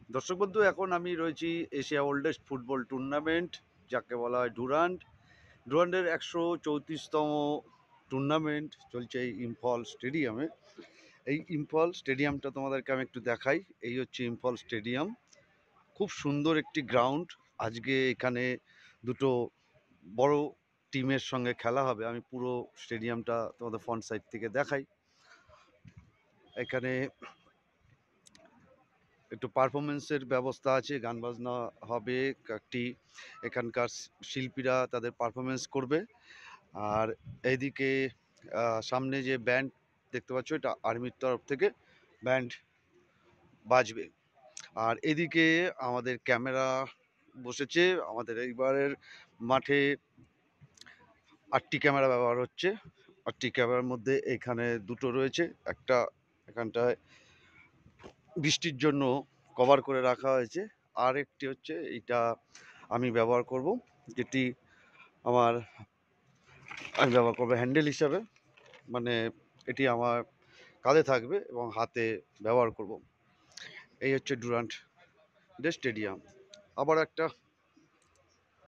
দর্শক বন্ধু, এখন আমি রয়েছি এশিয়া ওল্ডেস্ট ফুটবল টুর্নামেন্ট, যাকে বলা হয় ডুরান্ড। ডুরান্ডের 134তম টুর্নামেন্ট চলছে এই ইম্ফল স্টেডিয়ামে। এই ইম্ফল স্টেডিয়ামটা তোমাদেরকে আমি একটু দেখাই। এই হচ্ছে ইম্ফল স্টেডিয়াম। খুব সুন্দর একটি গ্রাউন্ড। আজকে এখানে দুটো বড় টিমের সঙ্গে খেলা হবে। আমি পুরো স্টেডিয়ামটা তোমাদের ফ্রন্ট সাইড থেকে দেখাই। এখানে একটু পারফরমেন্সের ব্যবস্থা আছে, গান বাজনা হবে, একটি এখানকার শিল্পীরা তাদের পারফরমেন্স করবে। আর এইদিকে সামনে যে ব্যান্ড দেখতে পাচ্ছ, এটা আর্মির তরফ থেকে ব্যান্ড বাজবে। আর এদিকে আমাদের ক্যামেরা বসেছে। আমাদের এইবারের মাঠে 8টি ক্যামেরা ব্যবহার হচ্ছে। 8টি ক্যামেরার মধ্যে এখানে দুটো রয়েছে, একটা এখানটায় বৃষ্টির জন্য কভার করে রাখা হয়েছে। আর একটি হচ্ছে এইটা আমি ব্যবহার করব, যেটি আমার আমি ব্যবহার করবো হ্যান্ডেল হিসাবে। মানে এটি আমার কাঁধে থাকবে এবং হাতে ব্যবহার করব। এই হচ্ছে ডুরান্ড স্টেডিয়াম। আবার একটা